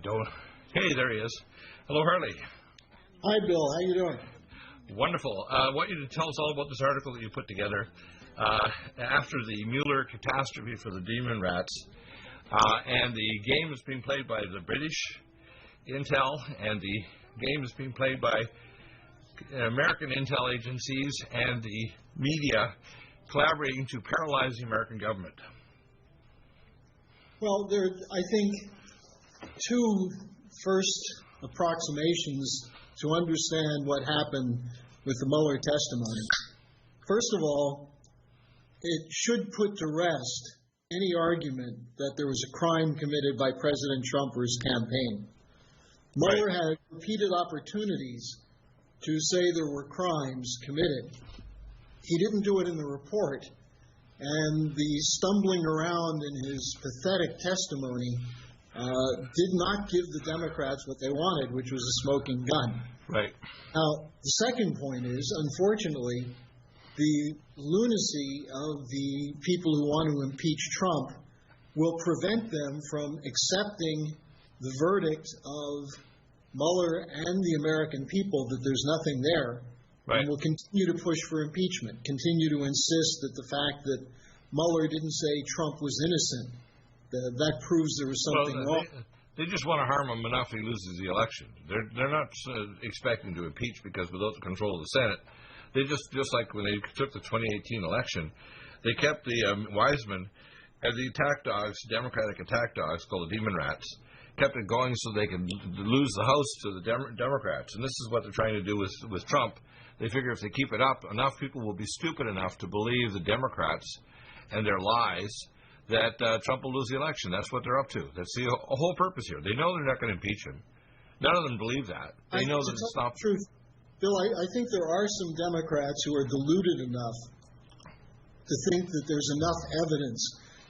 don't. Hey, there he is. Hello, Harley. Hi, Bill. How you doing? Wonderful. I want you to tell us all about this article that you put together after the Mueller catastrophe for the demon rats, and the game is being played by the British intel, and the game is being played by American intel agencies and the media collaborating to paralyze the American government. Well, there are, I think, two first approximations to understand what happened with the Mueller testimony. First of all, it should put to rest any argument that there was a crime committed by President Trump or his campaign. Mueller had repeated opportunities to say there were crimes committed. He didn't do it in the report, and the stumbling around in his pathetic testimony did not give the Democrats what they wanted, which was a smoking gun. Right. Now, the second point is, unfortunately, the lunacy of the people who want to impeach Trump will prevent them from accepting the verdict of Mueller and the American people that there's nothing there. Right. And will continue to push for impeachment, continue to insist that the fact that Mueller didn't say Trump was innocent, that proves there was something wrong. They just want to harm him enough he loses the election. They're not expecting to impeach because without the control of the Senate, they just like when they took the 2018 election, they kept the Wiseman and the attack dogs, Democratic attack dogs called the Demon Rats, kept it going so they could lose the House to the Democrats. And this is what they're trying to do with Trump. They figure if they keep it up, enough people will be stupid enough to believe the Democrats and their lies that Trump will lose the election. That's what they're up to. That's the whole purpose here. They know they're not going to impeach him. None of them believe that. They know that it's not true. Bill, I think there are some Democrats who are deluded enough to think that there's enough evidence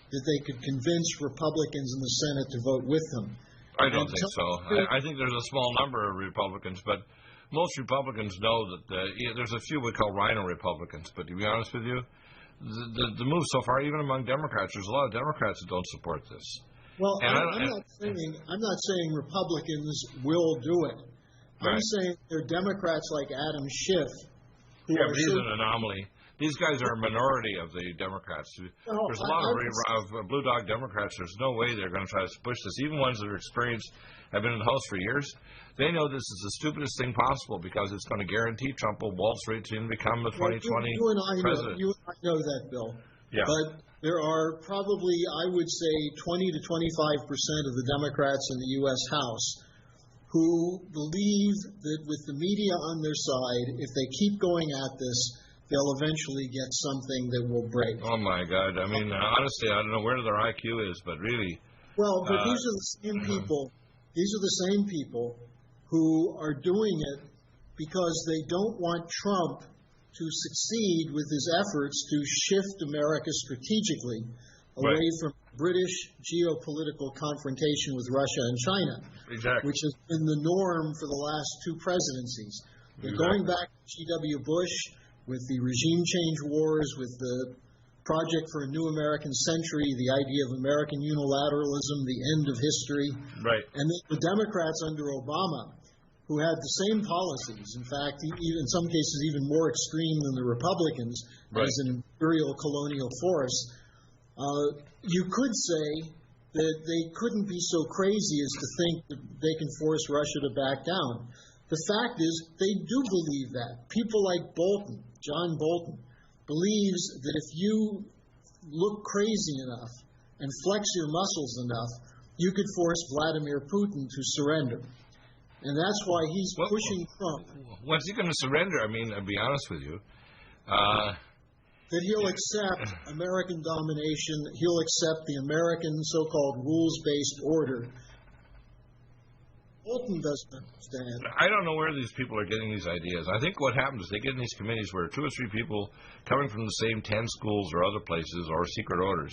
that they could convince Republicans in the Senate to vote with them. I don't think so. I think there's a small number of Republicans, but most Republicans know that there's a few we call rhino Republicans, but to be honest with you, the move so far, even among Democrats, there's a lot of Democrats that don't support this. Well, I'm not saying Republicans will do it. I'm saying they're Democrats like Adam Schiff. But he's an anomaly. These guys are a minority of the Democrats. There's a lot of blue dog Democrats. There's no way they're going to try to push this. Even ones that are experienced, have been in the House for years, they know this is the stupidest thing possible because it's going to guarantee Trump will waltz right in and become the 2020 president. You and I know that, Bill. Yeah. But there are probably, I would say, 20 to 25% of the Democrats in the U.S. House who believe that with the media on their side, if they keep going at this, they'll eventually get something that will break. Oh, my God. I mean, honestly, I don't know where their IQ is, but really. Well, but these are the same people. These are the same people who are doing it because they don't want Trump to succeed with his efforts to shift America strategically away from British geopolitical confrontation with Russia and China, which has been the norm for the last two presidencies. Going back to G.W. Bush with the regime change wars, with the Project for a New American Century, the idea of American unilateralism, the end of history. Right. And then the Democrats under Obama, who had the same policies, in fact, even in some cases even more extreme than the Republicans, as an imperial colonial force. You could say that they couldn't be so crazy as to think that they can force Russia to back down. The fact is, they do believe that. People like Bolton, John Bolton, believes that if you look crazy enough and flex your muscles enough, you could force Vladimir Putin to surrender. And that's why he's pushing Trump. What's he going to surrender? I mean, I'll be honest with you. That he'll accept American domination, he'll accept the American so-called rules-based order. Bolton doesn't understand. I don't know where these people are getting these ideas. I think what happens is they get in these committees where two or three people coming from the same 10 schools or other places or secret orders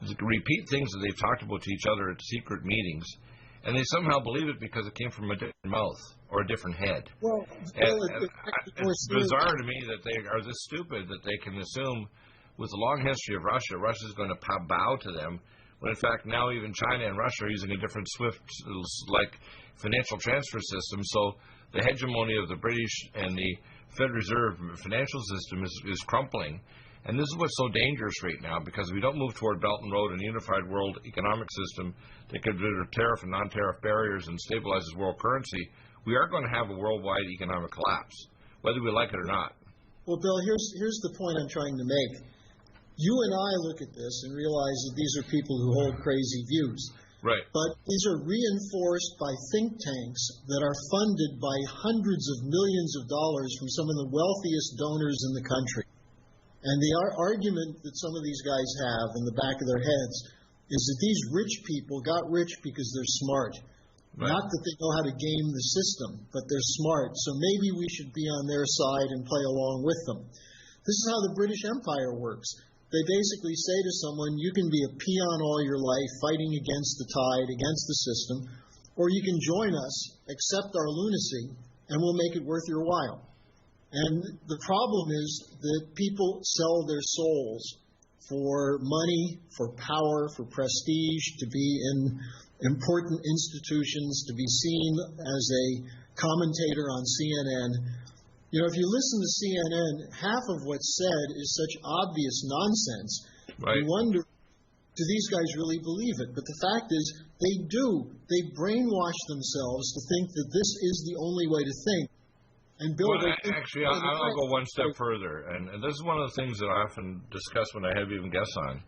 repeat things that they've talked about to each other at secret meetings, and they somehow believe it because it came from a different mouth or a different head. Well, it's bizarre to me that they are this stupid that they can assume with a long history of Russia, Russia's going to bow to them when in fact now even China and Russia are using a different SWIFT-like financial transfer system. So the hegemony of the British and the Federal Reserve financial system is crumpling. And this is what's so dangerous right now, because if we don't move toward Belt and Road and a unified world economic system that can rid of tariff and non-tariff barriers and stabilizes world currency, we are going to have a worldwide economic collapse, whether we like it or not. Well, Bill, here's the point I'm trying to make. You and I look at this and realize that these are people who hold crazy views. Right. But these are reinforced by think tanks that are funded by hundreds of millions of dollars from some of the wealthiest donors in the country. And the argument that some of these guys have in the back of their heads is that these rich people got rich because they're smart. Right. Not that they know how to game the system, but they're smart. So maybe we should be on their side and play along with them. This is how the British Empire works. They basically say to someone, you can be a peon all your life, fighting against the tide, against the system, or you can join us, accept our lunacy, and we'll make it worth your while. And the problem is that people sell their souls for money, for power, for prestige, to be in important institutions, to be seen as a commentator on CNN. You know, if you listen to CNN, half of what's said is such obvious nonsense. Right. You wonder, do these guys really believe it? But the fact is, they do. They brainwash themselves to think that this is the only way to think. And Bill, actually, I'll go one step further, and this is one of the things that I often discuss when I have even guests on,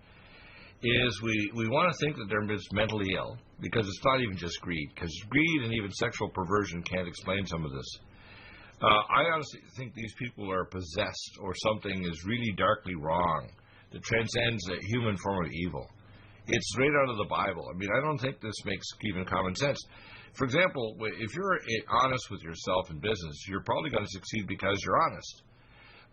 is we want to think that they're just mentally ill, because it's not even just greed, because greed and even sexual perversion can't explain some of this. I honestly think these people are possessed, or something is really darkly wrong that transcends a human form of evil. It's right out of the Bible. I mean, I don't think this makes even common sense. For example, if you're honest with yourself in business, you're probably going to succeed because you're honest.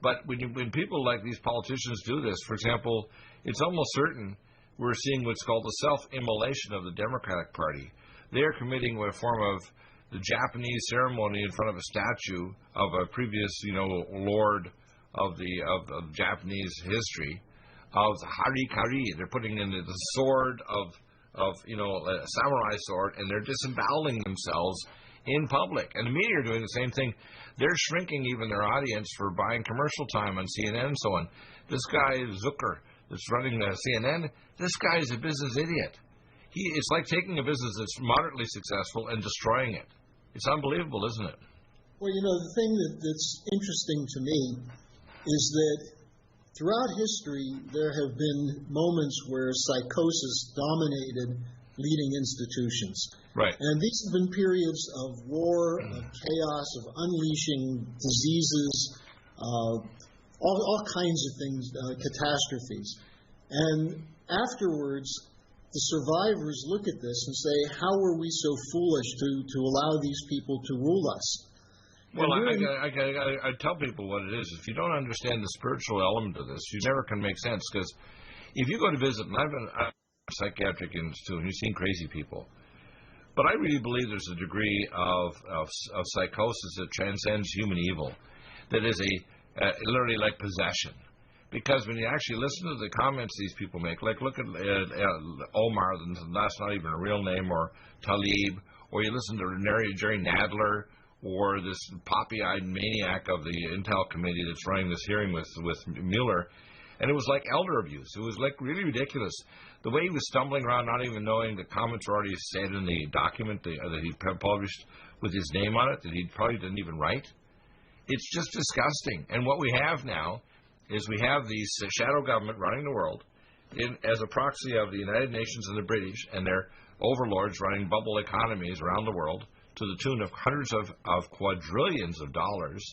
But when people like these politicians do this, for example, it's almost certain we're seeing what's called the self-immolation of the Democratic Party. They are committing a form of the Japanese ceremony in front of a statue of a previous, lord of Japanese history, of the harikari. They're putting in the sword of a samurai sword, and they're disemboweling themselves in public. And the media are doing the same thing. They're shrinking even their audience for buying commercial time on CNN and so on. This guy, Zucker, that's running the CNN, this guy is a business idiot. It's like taking a business that's moderately successful and destroying it. It's unbelievable, isn't it? Well, the thing that's interesting to me is that throughout history, there have been moments where psychosis dominated leading institutions. Right. And these have been periods of war, of chaos, of unleashing diseases, all kinds of things, catastrophes. And afterwards, the survivors look at this and say, how were we so foolish to allow these people to rule us? Well, I tell people what it is. If you don't understand the spiritual element of this, you never can make sense. Because if you go to visit, and I've been at a psychiatric institute, and you've seen crazy people, but I really believe there's a degree of psychosis that transcends human evil, that is literally like possession. Because when you actually listen to the comments these people make, like look at Omar, that's not even a real name, or Talib, or you listen to Jerry Nadler, or this poppy-eyed maniac of the Intel Committee that's running this hearing with Mueller, and it was like elder abuse. It was like really ridiculous. The way he was stumbling around, not even knowing the comments were already said in the document that he published with his name on it, that he probably didn't even write. It's just disgusting. And what we have now is we have these shadow government running the world as a proxy of the United Nations and the British and their overlords running bubble economies around the world to the tune of hundreds of quadrillions of dollars.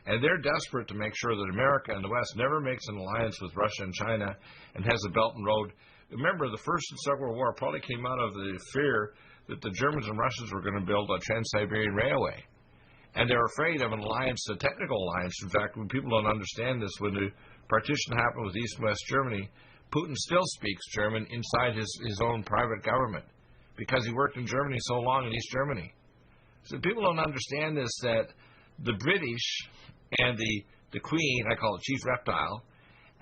And they're desperate to make sure that America and the West never makes an alliance with Russia and China and has a Belt and Road. Remember, the First and Second World War probably came out of the fear that the Germans and Russians were going to build a Trans-Siberian Railway. And they're afraid of an alliance, a technical alliance. In fact, when people don't understand this, when the partition happened with East and West Germany, Putin still speaks German inside his own private government because he worked in Germany so long in East Germany. So people don't understand this, that the British and the Queen, I call it Chief Reptile,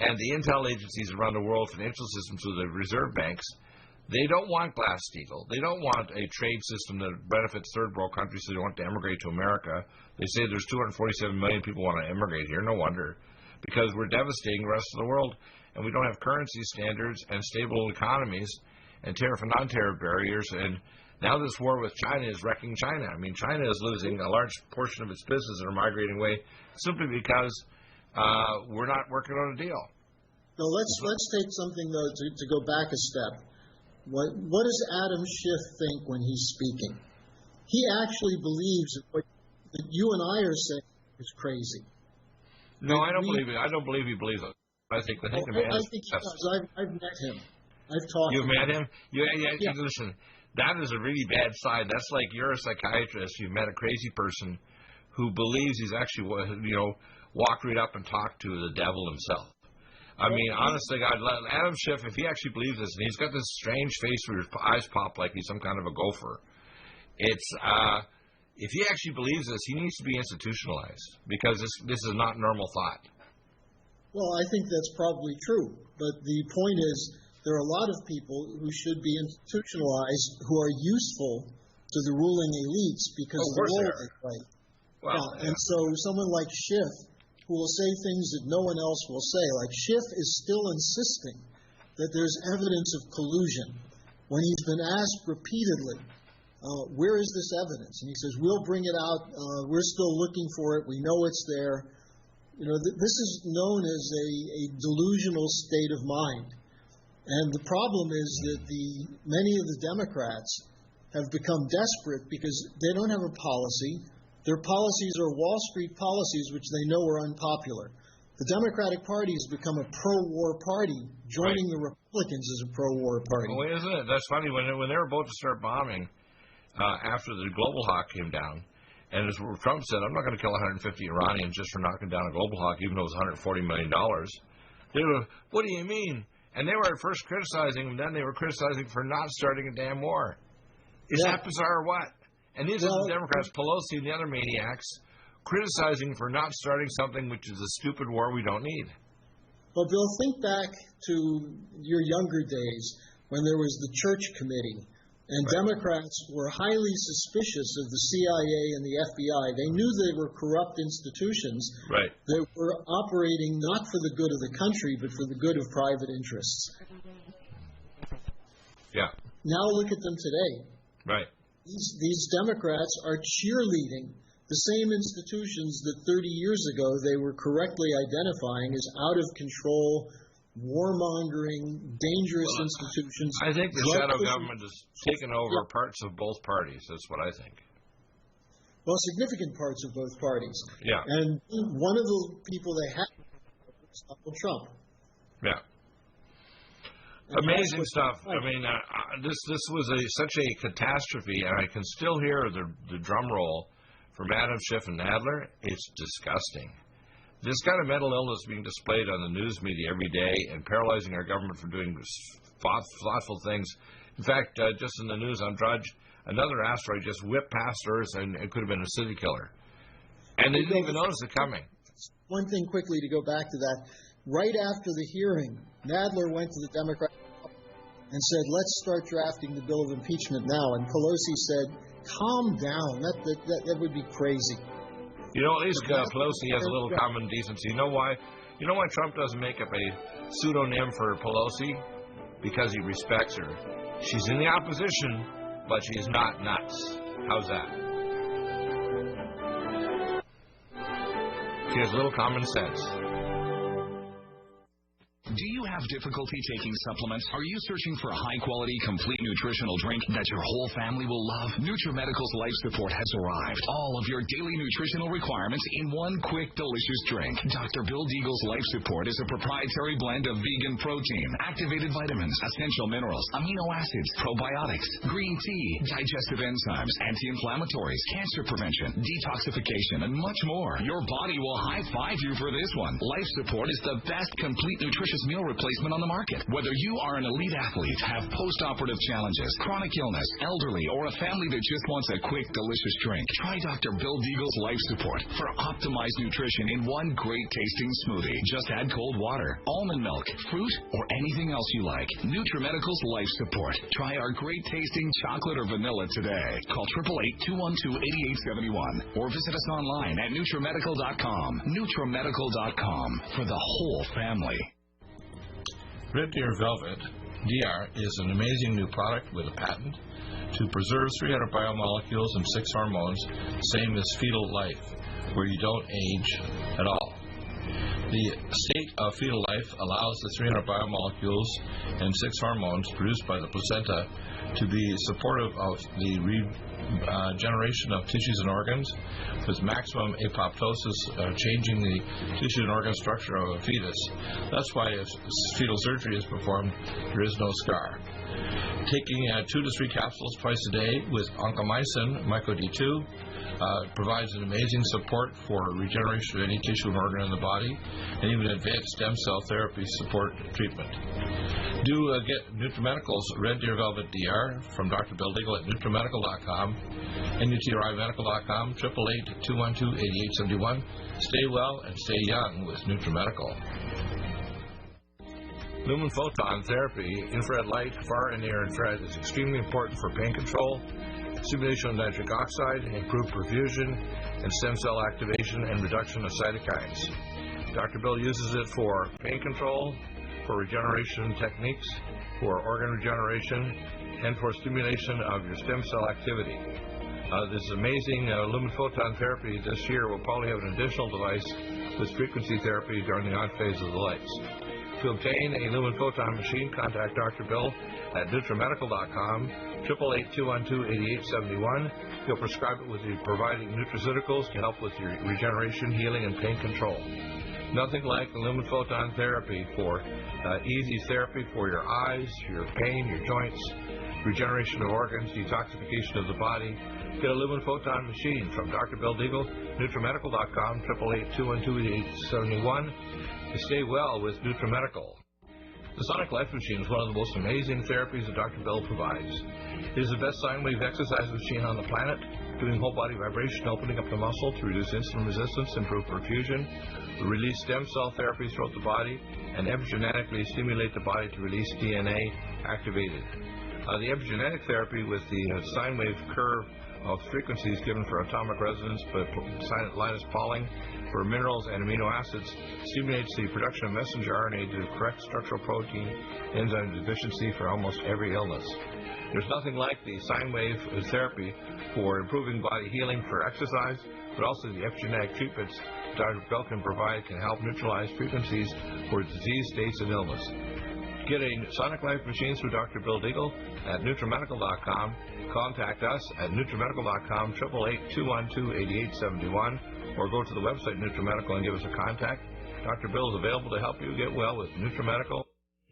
and the intel agencies around the world, financial systems through the reserve banks, They don't want Glass-Steagall. They don't want a trade system that benefits third world countries, so they want to emigrate to America. They say there's 247 million people want to immigrate here. No wonder, because we're devastating the rest of the world, and we don't have currency standards and stable economies and tariff and non-tariff barriers. And now this war with China is wrecking China. I mean, China is losing a large portion of its business and are migrating away simply because we're not working on a deal. No, let's take something, though, to go back a step. What does Adam Schiff think when he's speaking? He actually believes what you and I are saying is crazy. No, I don't believe it. I don't believe he believes it. I think the man I think he does. I've met him. I've talked to him. You've met him? Yeah. Listen, that is a really bad sign. That's like you're a psychiatrist. You've met a crazy person who believes he's actually, walked right up and talked to the devil himself. I mean, honestly, God, Adam Schiff, if he actually believes this, and he's got this strange face where his eyes pop like he's some kind of a gopher, if he actually believes this, he needs to be institutionalized, because this is not normal thought. Well, I think that's probably true, but the point is there are a lot of people who should be institutionalized who are useful to the ruling elites because of the role they play. Well, And so someone like Schiff, who will say things that no one else will say. Like Schiff is still insisting that there's evidence of collusion when he's been asked repeatedly, where is this evidence? And he says, we'll bring it out. We're still looking for it. We know it's there. This is known as a delusional state of mind. And the problem is that many of the Democrats have become desperate because they don't have a policy. Their policies are Wall Street policies, which they know are unpopular. The Democratic Party has become a pro-war party, joining the Republicans as a pro-war party. Well, isn't it? That's funny. When they were about to start bombing after the global hawk came down, and as Trump said, I'm not going to kill 150 Iranians just for knocking down a global hawk, even though it was $140 million. They were, what do you mean? And they were at first criticizing him, then they were criticizing for not starting a damn war. Is that bizarre or what? And these are the Democrats, Pelosi and the other maniacs, criticizing for not starting something which is a stupid war we don't need. Well, Bill, think back to your younger days when there was the Church Committee, and Democrats were highly suspicious of the CIA and the FBI. They knew they were corrupt institutions that were operating not for the good of the country, but for the good of private interests. Yeah. Now look at them today. Right. These Democrats are cheerleading the same institutions that 30 years ago they were correctly identifying as out of control, warmongering, dangerous institutions. I think the shadow government has taken over parts of both parties. That's what I think. Well, significant parts of both parties. Yeah. And one of the people they had was Donald Trump. Yeah. Amazing stuff. I mean, this was such a catastrophe, and I can still hear the drum roll from Adam Schiff and Nadler. It's disgusting. This kind of mental illness being displayed on the news media every day and paralyzing our government from doing thoughtful things. In fact, just in the news on Drudge, another asteroid just whipped past Earth, and it could have been a city killer. And they didn't even notice it coming. One thing quickly to go back to that. Right after the hearing, Nadler went to the Democrat and said, let's start drafting the bill of impeachment now. And Pelosi said, calm down. That would be crazy. You know, at least Pelosi has a little common decency. You know why? You know why Trump doesn't make up a pseudonym for Pelosi? Because he respects her. She's in the opposition, but she's not nuts. How's that? She has a little common sense. Do you have difficulty taking supplements? Are you searching for a high-quality, complete nutritional drink that your whole family will love? NutriMedical's Life Support has arrived. All of your daily nutritional requirements in one quick, delicious drink. Dr. Bill Deagle's Life Support is a proprietary blend of vegan protein, activated vitamins, essential minerals, amino acids, probiotics, green tea, digestive enzymes, anti-inflammatories, cancer prevention, detoxification, and much more. Your body will high-five you for this one. Life Support is the best complete nutritious meal replacement on the market. Whether you are an elite athlete, have post-operative challenges, chronic illness, elderly, or a family that just wants a quick, delicious drink, try Dr. Bill Deagle's Life Support for optimized nutrition in one great-tasting smoothie. Just add cold water, almond milk, fruit, or anything else you like. NutriMedical's Life Support. Try our great-tasting chocolate or vanilla today. Call 888-212-8871 or visit us online at NutriMedical.com. NutriMedical.com for the whole family. Red Deer Velvet DR is an amazing new product with a patent to preserve 300 biomolecules and 6 hormones, same as fetal life, where you don't age at all. The state of fetal life allows the 300 biomolecules and 6 hormones produced by the placenta to be supportive of the regeneration of tissues and organs, with maximum apoptosis changing the tissue and organ structure of a fetus. That's why if fetal surgery is performed, there is no scar. Taking 2 to 3 capsules twice a day with oncomycin, myco-D2, provides an amazing support for regeneration of any tissue and organ in the body, and even advanced stem cell therapy support treatment. Do get NutriMedical's Red Deer Velvet DR from Dr. Bill Deagle at NutriMedical.com, NutriMedical.com, 888-212-8871. Stay well and stay young with NutriMedical. Lumen photon therapy, infrared light, far and near infrared, is extremely important for pain control, stimulation of nitric oxide, improved perfusion, and stem cell activation and reduction of cytokines. Dr. Bill uses it for pain control, for regeneration techniques, for organ regeneration, and for stimulation of your stem cell activity. This amazing lumen photon therapy this year will probably have an additional device with frequency therapy during the on phase of the lights. To obtain a lumen photon machine, contact Dr. Bill at NutriMedical.com, 888-212-8871. He'll prescribe it with the providing nutraceuticals to help with your regeneration, healing, and pain control. Nothing like the lumen photon therapy for easy therapy for your eyes, your pain, your joints, regeneration of organs, detoxification of the body. Get a lumen photon machine from Dr. Bill Deagle, NutriMedical.com, 888-212-8871. To stay well with NutriMedical. The Sonic Life Machine is one of the most amazing therapies that Dr. Bill provides. It is the best sine wave exercise machine on the planet, doing whole body vibration, opening up the muscle to reduce insulin resistance, improve perfusion, release stem cell therapies throughout the body, and epigenetically stimulate the body to release DNA activated. The epigenetic therapy with the sine wave curve of frequencies given for atomic resonance, but Linus Pauling for minerals and amino acids stimulates the production of messenger RNA to correct structural protein enzyme deficiency for almost every illness. There's nothing like the sine wave therapy for improving body healing for exercise, but also the epigenetic treatments Dr. Bill can provide can help neutralize frequencies for disease states and illness. Getting Sonic Life machines through Dr. Bill Deagle at NutriMedical.com. Contact us at NutriMedical.com, 888-212-8871, or go to the website NutriMedical and give us a contact. Dr. Bill is available to help you get well with NutriMedical.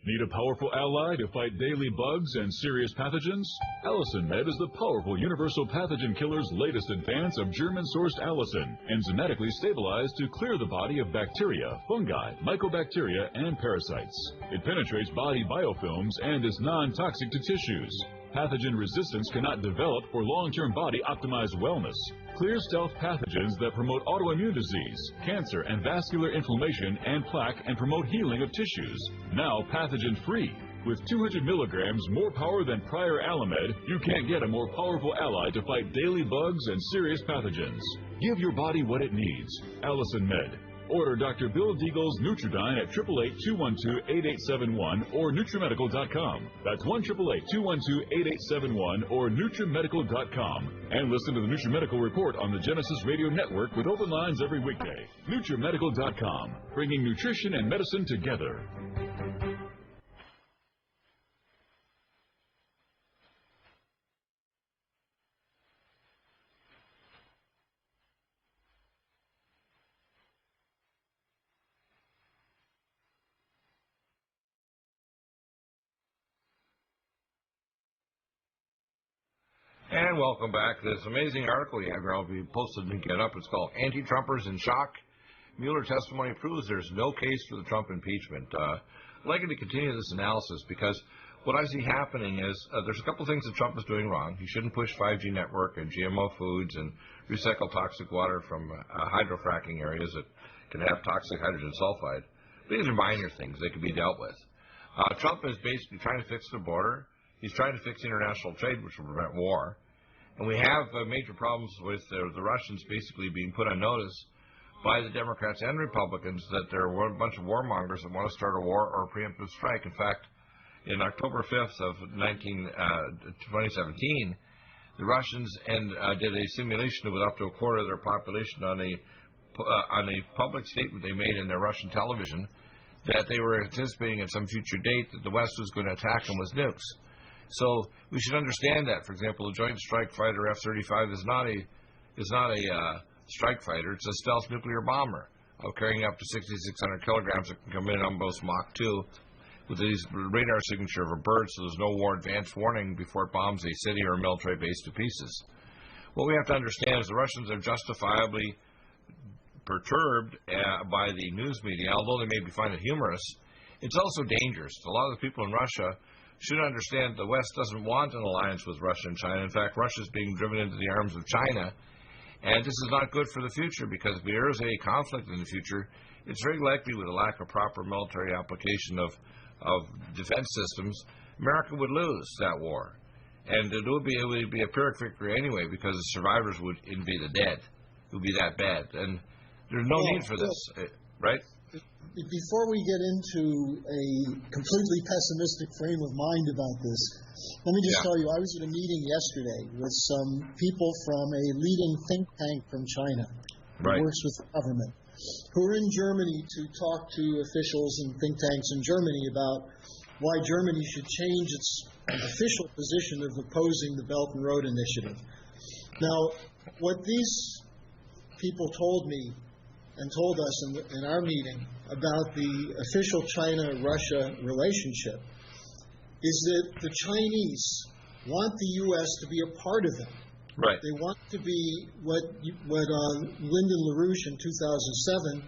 Need a powerful ally to fight daily bugs and serious pathogens? Allicin Med is the powerful universal pathogen killer's latest advance of German-sourced allicin, enzymatically stabilized to clear the body of bacteria, fungi, mycobacteria, and parasites. It penetrates body biofilms and is non-toxic to tissues. Pathogen resistance cannot develop for long-term body-optimized wellness. Clear stealth pathogens that promote autoimmune disease, cancer and vascular inflammation and plaque and promote healing of tissues. Now pathogen-free. With 200 milligrams more power than prior Alamed, you can't get a more powerful ally to fight daily bugs and serious pathogens. Give your body what it needs. Allicin Med. Order Dr. Bill Deagle's Nutridyne at 888-212-8871 or NutriMedical.com. That's 1-888-212-8871 or NutriMedical.com. And listen to the NutriMedical Report on the Genesis Radio Network with open lines every weekday. NutriMedical.com, bringing nutrition and medicine together. And welcome back. This amazing article you have here, I'll be posted and get up. It's called Anti-Trumpers in Shock. Mueller testimony proves there's no case for the Trump impeachment. like to continue this analysis because what I see happening is there's a couple of things that Trump is doing wrong. He shouldn't push 5G network and GMO foods and recycle toxic water from hydrofracking areas that can have toxic hydrogen sulfide. These are minor things. They can be dealt with. Trump is basically trying to fix the border. He's trying to fix international trade, which will prevent war. And we have major problems with the Russians basically being put on notice by the Democrats and Republicans that there are a bunch of warmongers that want to start a war or a preemptive strike. In fact, in October 5th of 2017, the Russians did a simulation with up to a quarter of their population on a public statement they made in their Russian television that they were anticipating at some future date that the West was going to attack them with nukes. So we should understand that. For example, a Joint Strike Fighter F-35 is not a strike fighter. It's a stealth nuclear bomber carrying up to 6,600 kilograms that can come in on both Mach 2 with the radar signature of a bird, so there's no advance warning before it bombs a city or a military base to pieces. What we have to understand is the Russians are justifiably perturbed by the news media, although they maybe find it humorous. It's also dangerous. A lot of the people in Russia should understand the West doesn't want an alliance with Russia and China. In fact, Russia is being driven into the arms of China, and this is not good for the future because if there is a conflict in the future, it's very likely with a lack of proper military application of defense systems, America would lose that war. And it would be a Pyrrhic victory anyway because the survivors would be the dead. It would be that bad. And there's no need for this, right? Before we get into a completely pessimistic frame of mind about this, let me just tell you, I was at a meeting yesterday with some people from a leading think tank from China who works with the government, who are in Germany to talk to officials and think tanks in Germany about why Germany should change its official position of opposing the Belt and Road Initiative. Now, what these people told me and told us in our meeting about the official China-Russia relationship is that the Chinese want the U.S. to be a part of them. Right. They want to be what Lyndon LaRouche in 2007,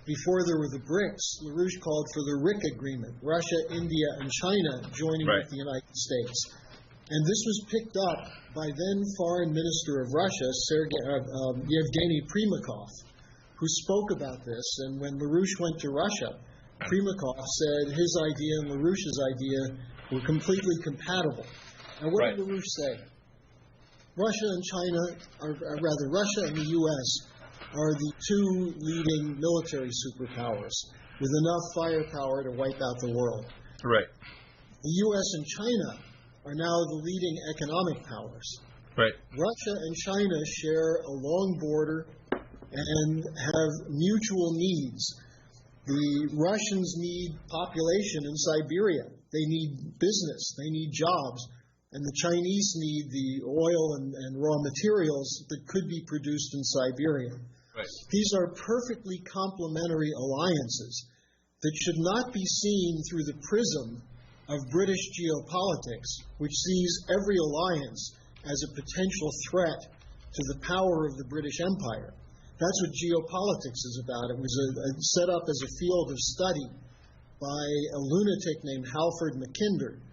before there were the BRICS, LaRouche called for the RIC agreement, Russia, India, and China joining with the United States. And this was picked up by then Foreign Minister of Russia, Yevgeny Primakov, who spoke about this. And when LaRouche went to Russia, Primakov said his idea and LaRouche's idea were completely compatible. Now, what did LaRouche say? Russia and China, or rather Russia and the U.S., are the two leading military superpowers with enough firepower to wipe out the world. Right. The U.S. and China are now the leading economic powers. Right. Russia and China share a long border and have mutual needs. The Russians need population in Siberia. They need business. They need jobs. And the Chinese need the oil and raw materials that could be produced in Siberia. Right. These are perfectly complementary alliances that should not be seen through the prism of British geopolitics, which sees every alliance as a potential threat to the power of the British Empire. That's what geopolitics is about. It was set up as a field of study by a lunatic named Halford Mackinder,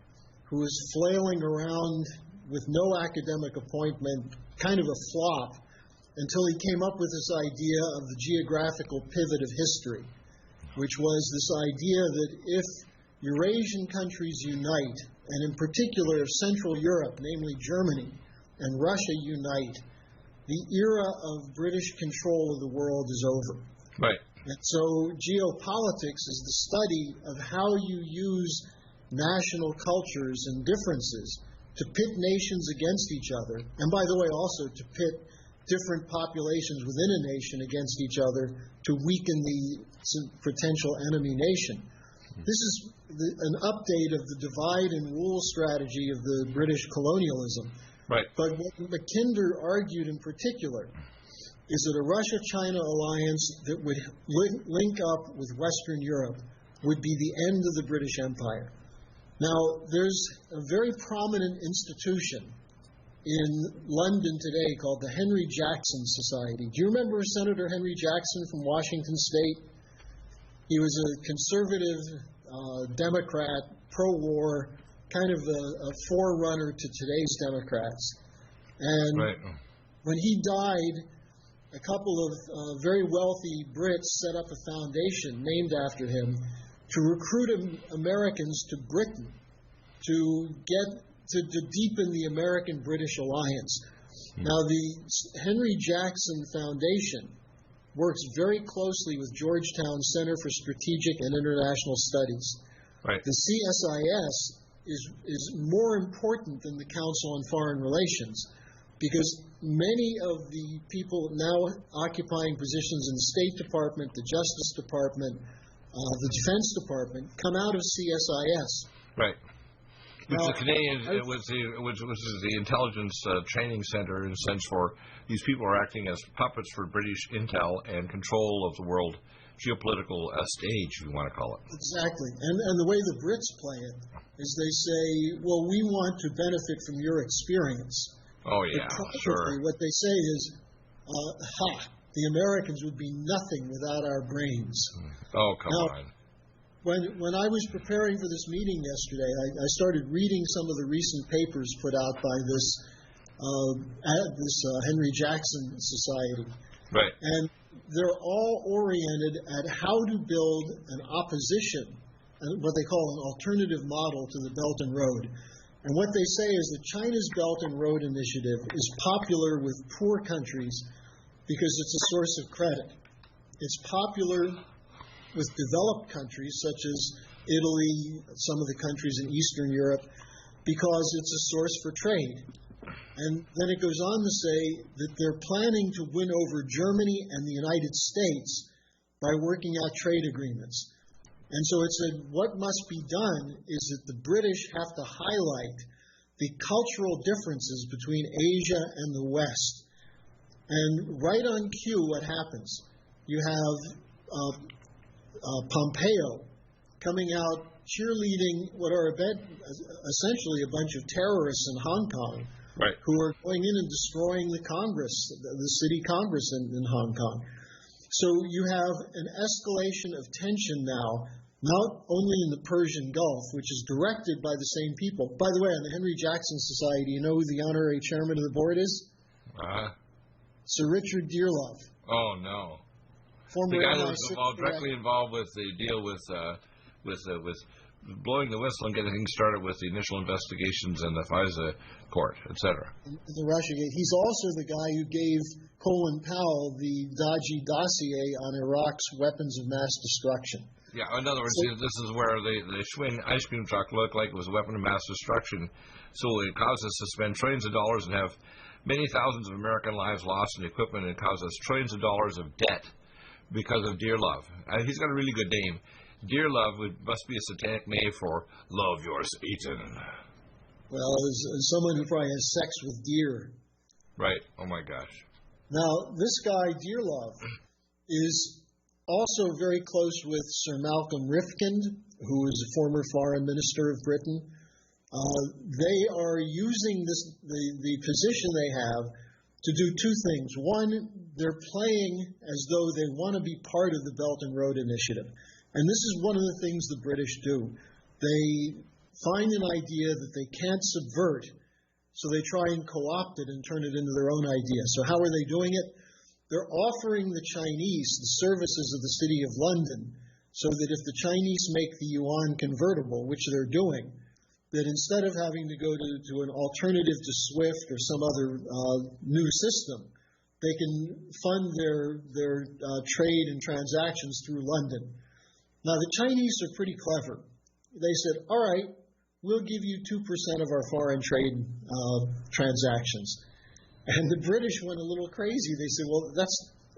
who was flailing around with no academic appointment, kind of a flop, until he came up with this idea of the geographical pivot of history, which was this idea that if Eurasian countries unite, and in particular if Central Europe, namely Germany, and Russia unite, the era of British control of the world is over. Right. And so geopolitics is the study of how you use national cultures and differences to pit nations against each other, and by the way, also to pit different populations within a nation against each other to weaken the potential enemy nation. This is an update of the divide and rule strategy of the British colonialism. Right. But what Mackinder argued in particular is that a Russia-China alliance that would link up with Western Europe would be the end of the British Empire. Now, there's a very prominent institution in London today called the Henry Jackson Society. Do you remember Senator Henry Jackson from Washington State? He was a conservative Democrat, pro-war, kind of a forerunner to today's Democrats. And Right. when he died, a couple of very wealthy Brits set up a foundation named after him to recruit Americans to Britain to deepen the American-British alliance. Now, the Henry Jackson Foundation works very closely with Georgetown Center for Strategic and International Studies. Right. The CSIS is more important than the Council on Foreign Relations because many of the people now occupying positions in the State Department, the Justice Department, the Defense Department come out of CSIS. Right. Which Now, the Canadian, which is the intelligence training center in a sense for these people are acting as puppets for British intel and control of the world geopolitical stage, if you want to call it. Exactly. And the way the Brits play it is they say, well, we want to benefit from your experience. Oh, yeah, But sure. what they say is, the Americans would be nothing without our brains. Oh, come Now, on. When I was preparing for this meeting yesterday, I started reading some of the recent papers put out by this Henry Jackson Society. Right. And they're all oriented at how to build an opposition, what they call an alternative model to the Belt and Road. And what they say is that China's Belt and Road Initiative is popular with poor countries because it's a source of credit. It's popular with developed countries such as Italy, some of the countries in Eastern Europe, because it's a source for trade. And then it goes on to say that they're planning to win over Germany and the United States by working out trade agreements. And so it said what must be done is that the British have to highlight the cultural differences between Asia and the West. And right on cue, what happens? You have Pompeo coming out cheerleading what are essentially a bunch of terrorists in Hong Kong, Right. who are going in and destroying the Congress, the city Congress in Hong Kong. So you have an escalation of tension now, not only in the Persian Gulf, which is directed by the same people. By the way, on the Henry Jackson Society, you know who the honorary chairman of the board is? Sir Richard Dearlove. Oh, no. Former The guy that MI6 was directly involved with the deal with blowing the whistle and getting things started with the initial investigations in the FISA court, etc. the Russiagate. He's also the guy who gave Colin Powell the dodgy dossier on Iraq's weapons of mass destruction. Yeah, in other words, this is where the Schwinn ice cream truck looked like it was a weapon of mass destruction. So it caused us to spend trillions of dollars and have many thousands of American lives lost in equipment, and it caused us trillions of dollars of debt because of Dearlove. And he's got a really good name. Dearlove must be a satanic name for love your Satan. Well, as someone who probably has sex with deer. Right. Oh, my gosh. Now, this guy, Dearlove, is also very close with Sir Malcolm Rifkind, who is a former foreign minister of Britain. They are using the position they have to do two things. One, they're playing as though they want to be part of the Belt and Road Initiative. And this is one of the things the British do. They find an idea that they can't subvert, so they try and co-opt it and turn it into their own idea. So how are they doing it? They're offering the Chinese the services of the City of London so that if the Chinese make the yuan convertible, which they're doing, that instead of having to go to an alternative to SWIFT or some other new system, they can fund their trade and transactions through London. Now, the Chinese are pretty clever. They said, all right, we'll give you 2% of our foreign trade transactions. And the British went a little crazy. They said, well,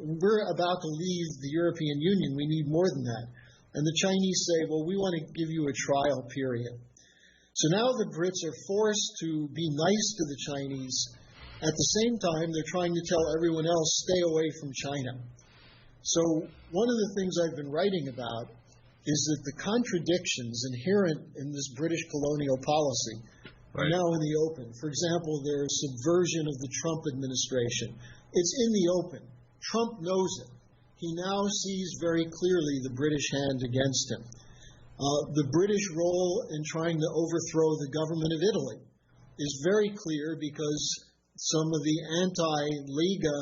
we're about to leave the European Union. We need more than that. And the Chinese say, well, we want to give you a trial period. So now the Brits are forced to be nice to the Chinese. At the same time, they're trying to tell everyone else, stay away from China. So one of the things I've been writing about is that the contradictions inherent in this British colonial policy are now in the open. For example, there's subversion of the Trump administration. It's in the open. Trump knows it. He now sees very clearly the British hand against him. The British role in trying to overthrow the government of Italy is very clear because some of the anti-Lega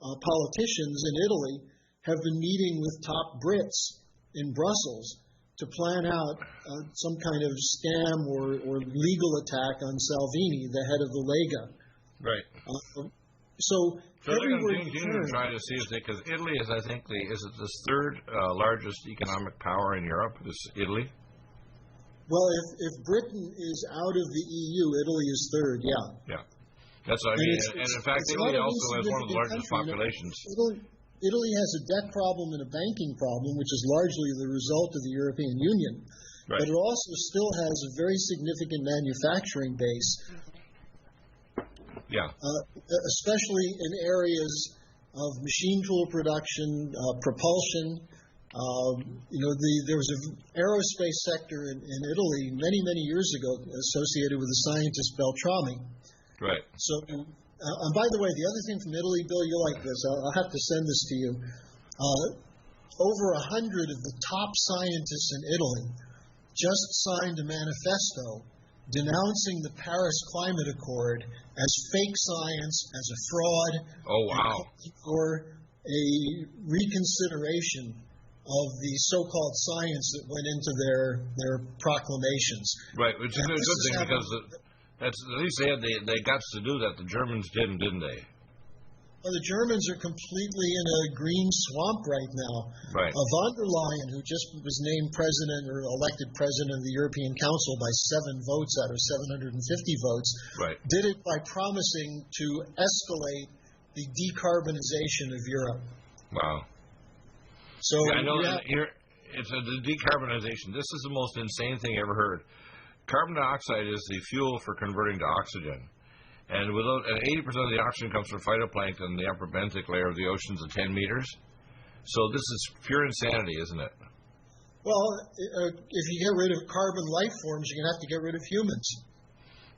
politicians in Italy have been meeting with top Brits in Brussels to plan out some kind of scam or legal attack on Salvini, the head of the Lega. Right. So they're going to continue to try to see if because Italy is, I think, is it the third largest economic power in Europe? Is Italy? Well, if Britain is out of the EU, Italy is third. Yeah. Yeah. That's what I mean. And in fact, Italy also has one of the largest populations. Italy has a debt problem and a banking problem, which is largely the result of the European Union. Right. But it also still has a very significant manufacturing base. Yeah. Especially in areas of machine tool production, propulsion. There was an aerospace sector in Italy many years ago associated with the scientist Beltrami. Right. So, and by the way, the other thing from Italy, Bill, you'll like this. I'll have to send this to you. Over 100 of the top scientists in Italy just signed a manifesto denouncing the Paris Climate Accord as fake science, as a fraud. Oh, wow. Or a reconsideration of the so-called science that went into their proclamations. Right, which is a good thing because that's at least they got to do that. The Germans didn't they? Well, the Germans are completely in a green swamp right now. Right. Von der Leyen, who just was named president or elected president of the European Council by 7 votes out of 750 votes, right, did it by promising to escalate the decarbonization of Europe. Wow. So yeah, I know it's the decarbonization. This is the most insane thing I ever heard. Carbon dioxide is the fuel for converting to oxygen. And 80% of the oxygen comes from phytoplankton in the upper benthic layer of the oceans at 10 meters. So this is pure insanity, isn't it? Well, if you get rid of carbon life forms, you're going to have to get rid of humans.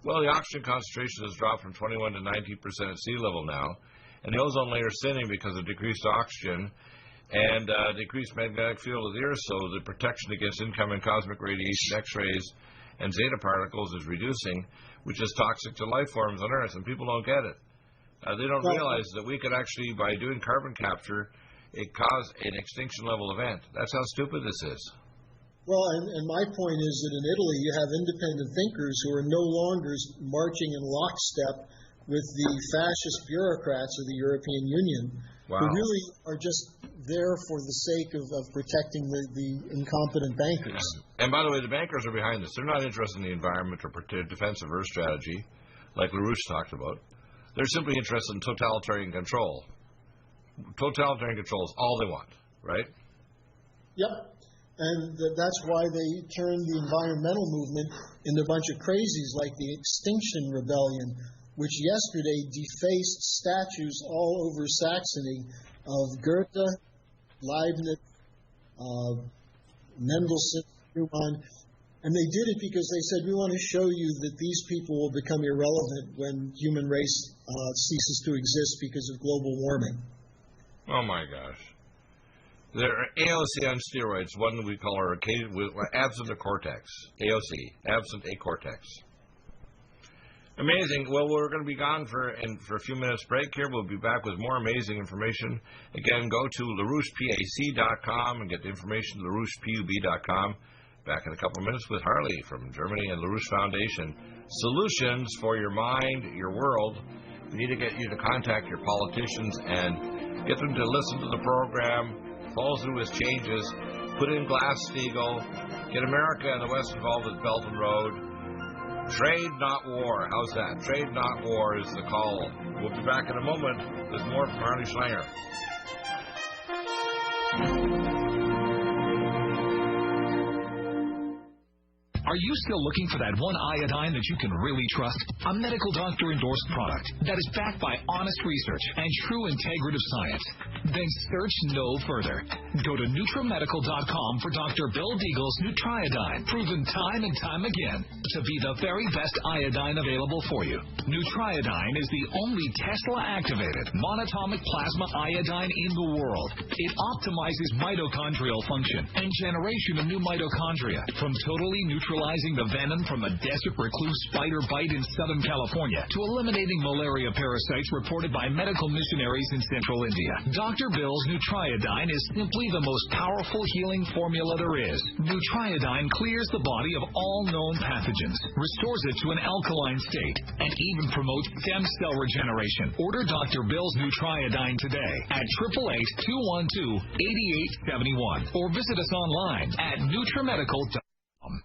Well, the oxygen concentration has dropped from 21 to 19% at sea level now. And the ozone layer is thinning because of decreased oxygen and decreased magnetic field of the Earth. So the protection against incoming cosmic radiation, X-rays, and zeta particles is reducing, which is toxic to life forms on Earth, and people don't get it. They don't realize that we could actually, by doing carbon capture, it cause an extinction level event. That's how stupid this is. Well, and my point is that in Italy you have independent thinkers who are no longer marching in lockstep with the fascist bureaucrats of the European Union, who really are just there for the sake of protecting the incompetent bankers. And by the way, the bankers are behind this. They're not interested in the environment or defensive Earth strategy, like LaRouche talked about. They're simply interested in totalitarian control. Totalitarian control is all they want, right? Yep. And that's why they turned the environmental movement into a bunch of crazies like the Extinction Rebellion, which yesterday defaced statues all over Saxony of Goethe, Leibniz, Mendelssohn, Schumann, and they did it because they said, we want to show you that these people will become irrelevant when human race ceases to exist because of global warming. Oh my gosh. They're AOC on steroids, one we call her absent a cortex. AOC, absent a cortex. Amazing. Well, we're going to be gone for a few minutes break here. We'll be back with more amazing information. Again, go to LaRouchePAC.com and get the information at LaRouchePUB.com. Back in a couple of minutes with Harley from Germany and LaRouche Foundation. Solutions for your mind, your world. We need to get you to contact your politicians and get them to listen to the program, follow through with changes, put in Glass-Steagall, get America and the West involved with Belt and Road. Trade, not war. How's that? Trade, not war is the call. We'll be back in a moment with more from Harley Schlanger. Are you still looking for that one iodine that you can really trust? A medical doctor-endorsed product that is backed by honest research and true integrative science. Then search no further. Go to NutriMedical.com for Dr. Bill Deagle's Nutriodine, proven time and time again to be the very best iodine available for you. Nutriodine is the only Tesla-activated monatomic plasma iodine in the world. It optimizes mitochondrial function and generation of new mitochondria, from totally neutralizing the venom from a desert recluse spider bite in Southern California to eliminating malaria parasites reported by medical missionaries in Central India. Dr. Bill's Nutriodine is simply the most powerful healing formula there is. Nutriodine clears the body of all known pathogens, restores it to an alkaline state, and even promotes stem cell regeneration. Order Dr. Bill's Nutriodine today at 888-212-8871 or visit us online at NutriMedical.com.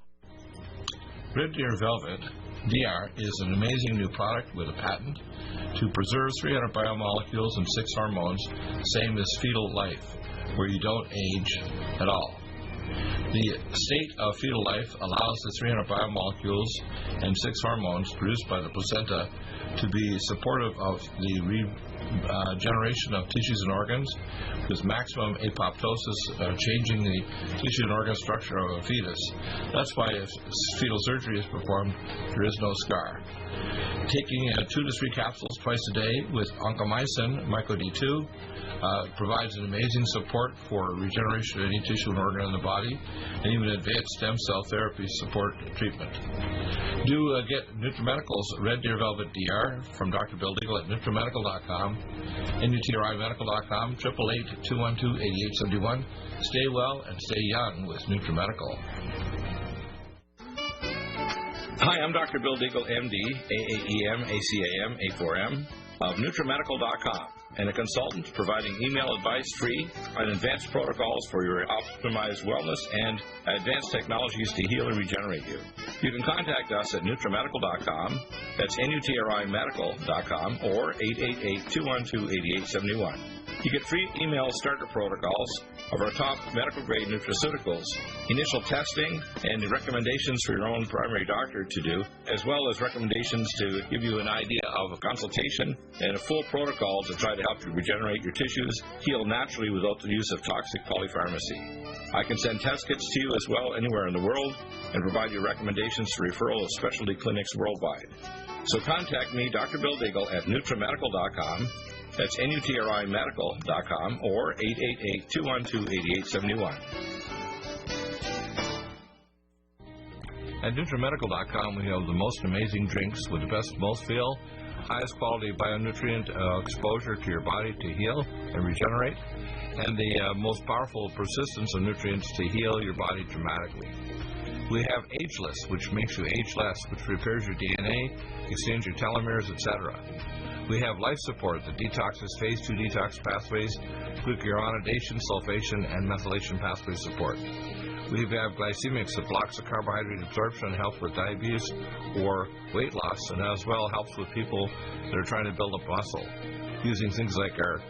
Red Deer Velvet DR is an amazing new product with a patent to preserve 300 biomolecules and 6 hormones, same as fetal life, where you don't age at all. The state of fetal life allows the 300 biomolecules and 6 hormones produced by the placenta to be supportive of the regeneration of tissues and organs, with maximum apoptosis, changing the tissue and organ structure of a fetus. That's why if fetal surgery is performed, there is no scar. Taking 2 to 3 capsules twice a day with oncomycin, myco-D2, provides an amazing support for regeneration of any tissue and organ in the body, and even advanced stem cell therapy support treatment. Do get NutriMedical's Red Deer Velvet DR from Dr. Bill Deagle at NutriMedical.com, NutriMedical.com, 888-212-8871. Stay well and stay young with NutriMedical. Hi, I'm Dr. Bill Deagle, MD, AAEM, ACAM, A4M, of NutriMedical.com, and a consultant providing email advice free on advanced protocols for your optimized wellness and advanced technologies to heal and regenerate you. You can contact us at NutriMedical.com, that's NutriMedical.com, or 888-212-8871. You get free email starter protocols of our top medical-grade nutraceuticals, initial testing, and recommendations for your own primary doctor to do, as well as recommendations to give you an idea of a consultation and a full protocol to try to help you regenerate your tissues, heal naturally without the use of toxic polypharmacy. I can send test kits to you as well anywhere in the world and provide you recommendations for referral of specialty clinics worldwide. So contact me, Dr. Bill Deagle, at NutriMedical.com. That's NutriMedical.com or 888-212-8871. At NutriMedical.com, we have the most amazing drinks with the best mouthfeel, highest quality bionutrient exposure to your body to heal and regenerate, and the most powerful persistence of nutrients to heal your body dramatically. We have Ageless, which makes you age less, which repairs your DNA, extends your telomeres, etc. We have Life Support that detoxes phase 2 detox pathways, glucuronidation, sulfation, and methylation pathway support. We have Glycemics that blocks the carbohydrate absorption and helps with diabetes or weight loss, and as well helps with people that are trying to build up muscle, using things like our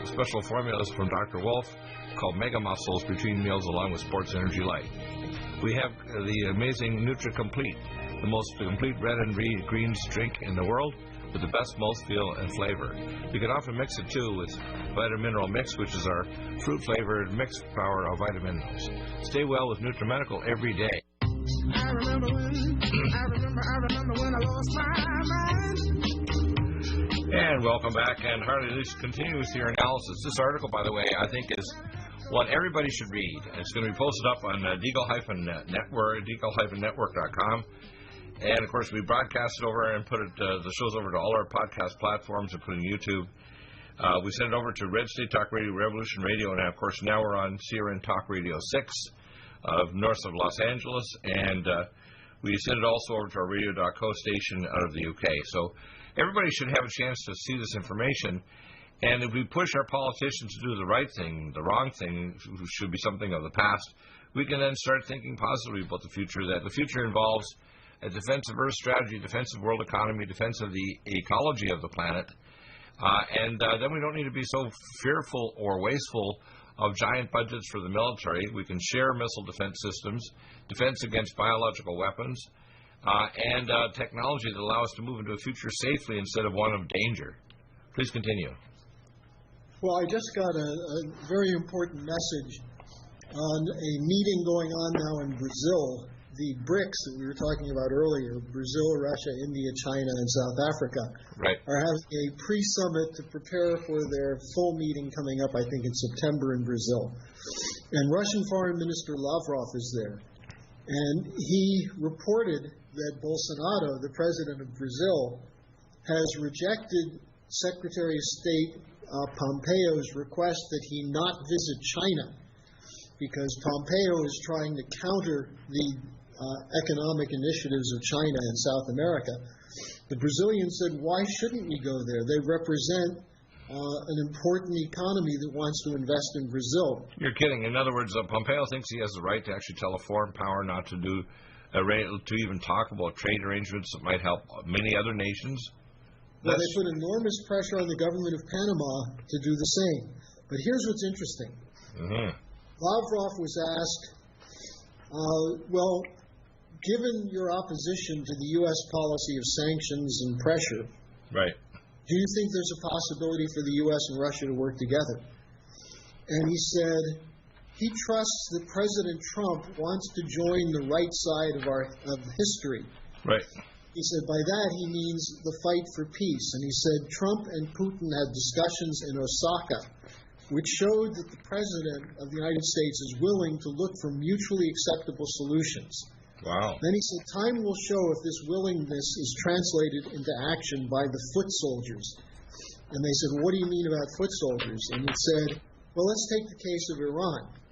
special formulas from Dr. Wolf called Mega Muscles between meals along with Sports Energy Light. We have the amazing NutriComplete, the most complete red and greens drink in the world, with the best mouthfeel and flavor. You can often mix it too with Vitamin Mineral Mix, which is our fruit-flavored mixed power of vitamins. Stay well with NutriMedical every day. I remember when I lost my mind. And welcome back. And Harley Lisa continues your analysis. This article, by the way, I think is one everybody should read. It's going to be posted up on Deagle-Network.com. And, of course, we broadcast it over and put it, the shows over to all our podcast platforms, including YouTube. We sent it over to Red State Talk Radio, Revolution Radio, and, of course, now we're on CRN Talk Radio 6 north of Los Angeles. And we sent it also over to our radio.co station out of the UK. So everybody should have a chance to see this information. And if we push our politicians to do the right thing, the wrong thing should be something of the past, we can then start thinking positively about the future, that the future involves a defense of Earth strategy, defense of world economy, defense of the ecology of the planet. And then we don't need to be so fearful or wasteful of giant budgets for the military. We can share missile defense systems, defense against biological weapons, and technology that allow us to move into a future safely instead of one of danger. Please continue. Well, I just got a very important message on a meeting going on now in Brazil. The BRICS that we were talking about earlier, Brazil, Russia, India, China, and South Africa, are having a pre-summit to prepare for their full meeting coming up, I think, in September in Brazil. And Russian Foreign Minister Lavrov is there. And he reported that Bolsonaro, the president of Brazil, has rejected Secretary of State Pompeo's request that he not visit China, because Pompeo is trying to counter the economic initiatives of China and South America. The Brazilians said, why shouldn't we go there? They represent an important economy that wants to invest in Brazil. You're kidding. In other words, Pompeo thinks he has the right to actually tell a foreign power not to do, to even talk about trade arrangements that might help many other nations. Well, they put enormous pressure on the government of Panama to do the same. But here's what's interesting. Lavrov was asked, well, given your opposition to the U.S. policy of sanctions and pressure, do you think there's a possibility for the U.S. and Russia to work together? And he said he trusts that President Trump wants to join the right side of history. He said by that he means the fight for peace. And he said Trump and Putin had discussions in Osaka, which showed that the President of the United States is willing to look for mutually acceptable solutions. Then he said, time will show if this willingness is translated into action by the foot soldiers. And they said, what do you mean about foot soldiers? And he said, well, let's take the case of Iran.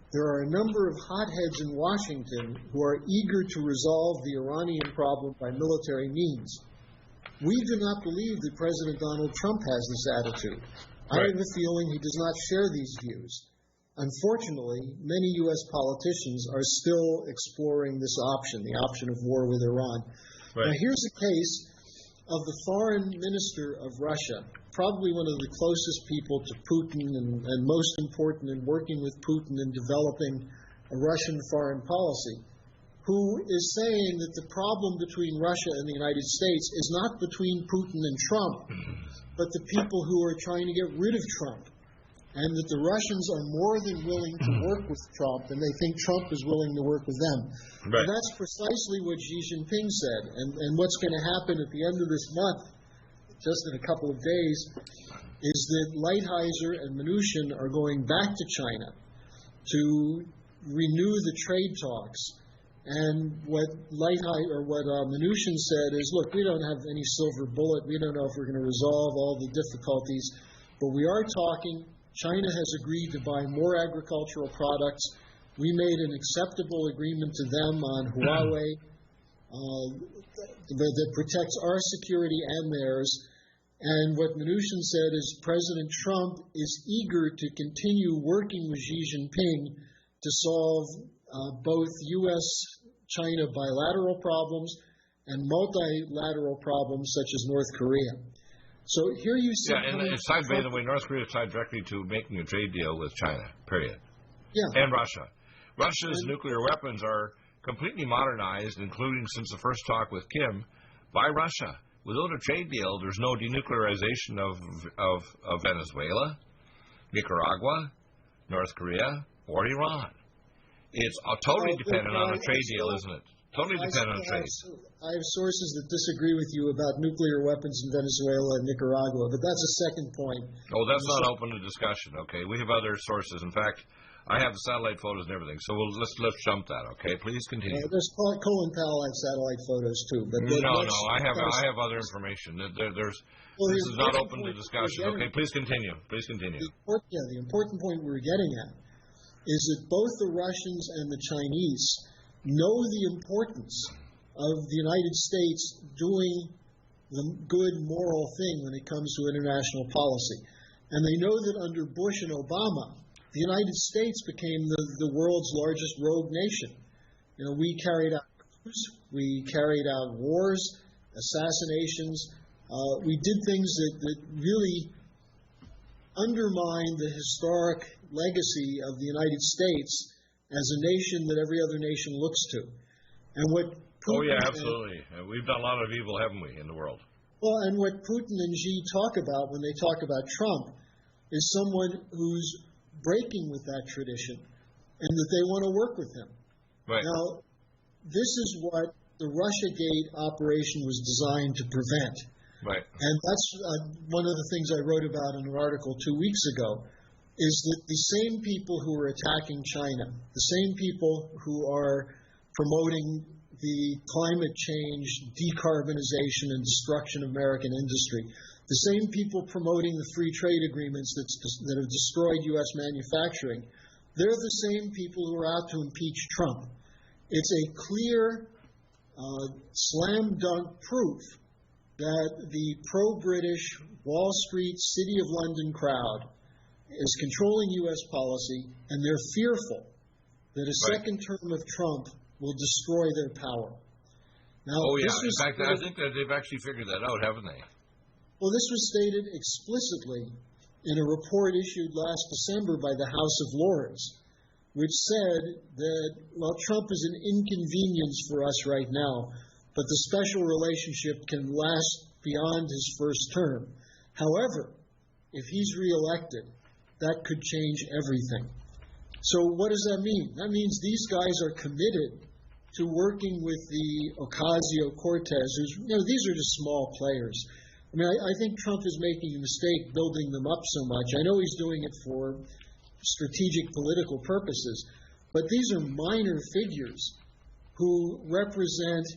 There are a number of hotheads in Washington who are eager to resolve the Iranian problem by military means. We do not believe that President Donald Trump has this attitude. I have a feeling he does not share these views. Unfortunately, many U.S. politicians are still exploring this option, the option of war with Iran. Now, here's a case of the foreign minister of Russia, probably one of the closest people to Putin and most important in working with Putin in developing a Russian foreign policy, who is saying that the problem between Russia and the United States is not between Putin and Trump, but the people who are trying to get rid of Trump. And that the Russians are more than willing to work with Trump, and they think Trump is willing to work with them. And that's precisely what Xi Jinping said. And what's going to happen at the end of this month, just in a couple of days, is that Lighthizer and Mnuchin are going back to China to renew the trade talks. And what Mnuchin said is, look, we don't have any silver bullet. We don't know if we're going to resolve all the difficulties, but we are talking. China has agreed to buy more agricultural products. We made an acceptable agreement to them on Huawei that protects our security and theirs. And what Mnuchin said is President Trump is eager to continue working with Xi Jinping to solve both U.S.-China bilateral problems and multilateral problems such as North Korea. So here you see... and it's tied, by the way, North Korea is tied directly to making a trade deal with China, period. And Russia. Russia's nuclear weapons are completely modernized, including since the first talk with Kim, by Russia. Without a trade deal, there's no denuclearization of Venezuela, Nicaragua, North Korea, or Iran. It's totally dependent on a trade deal, isn't it? Totally dependent on trade. I have sources that disagree with you about nuclear weapons in Venezuela and Nicaragua, but that's a second point. Oh, that's not open to discussion, okay? We have other sources. In fact, I have the satellite photos and everything, so let's jump that, okay? Please continue. There's Colin Powell has satellite photos too. But no, I have other information. This is not open to discussion. Okay, please continue. Please continue. The important point we're getting at is that both the Russians and the Chinese know the importance of the United States doing the good moral thing when it comes to international policy. And they know that under Bush and Obama, the United States became the world's largest rogue nation. You know, we carried out coups, we carried out wars, assassinations. We did things that really undermined the historic legacy of the United States as a nation that every other nation looks to. And what Putin absolutely. We've done a lot of evil, haven't we, in the world? Well, and what Putin and Xi talk about when they talk about Trump is someone who's breaking with that tradition and that they want to work with him. Right. Now, this is what the Russiagate operation was designed to prevent. Right. And that's one of the things I wrote about in an article 2 weeks ago, is that the same people who are attacking China, the same people who are promoting the climate change, decarbonization, and destruction of American industry, the same people promoting the free trade agreements that have destroyed U.S. manufacturing, they're the same people who are out to impeach Trump. It's a clear, slam-dunk proof that the pro-British Wall Street, City of London crowd is controlling U.S. policy, and they're fearful that a second term of Trump will destroy their power. Now, In fact, I think that they've actually figured that out, haven't they? Well, this was stated explicitly in a report issued last December by the House of Lords, which said that, well, Trump is an inconvenience for us right now, but the special relationship can last beyond his first term. However, if he's reelected, that could change everything. So what does that mean? That means these guys are committed to working with the Ocasio-Cortez, these are just small players. I mean, I think Trump is making a mistake building them up so much. I know he's doing it for strategic political purposes, but these are minor figures who represent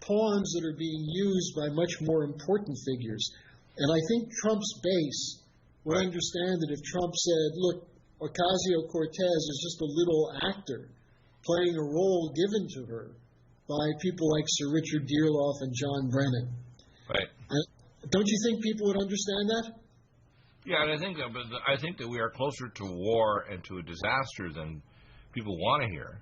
pawns that are being used by much more important figures. And I think Trump's base will understand that if Trump said, look, Ocasio-Cortez is just a little actor playing a role given to her by people like Sir Richard Dearloffe and John Brennan. Right. Don't you think people would understand that? Yeah, and I think that we are closer to war and to a disaster than people want to hear.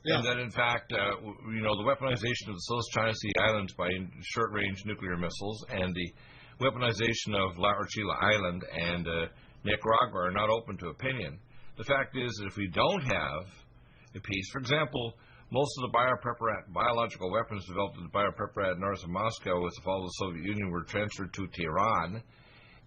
Yeah. And that, in fact, the weaponization of the South China Sea Islands by short-range nuclear missiles and the weaponization of La Orchila Island and Nicaragua are not open to opinion. The fact is that if we don't have a peace, for example, most of the biological weapons developed in the biopreparat north of Moscow with the fall of the Soviet Union were transferred to Tehran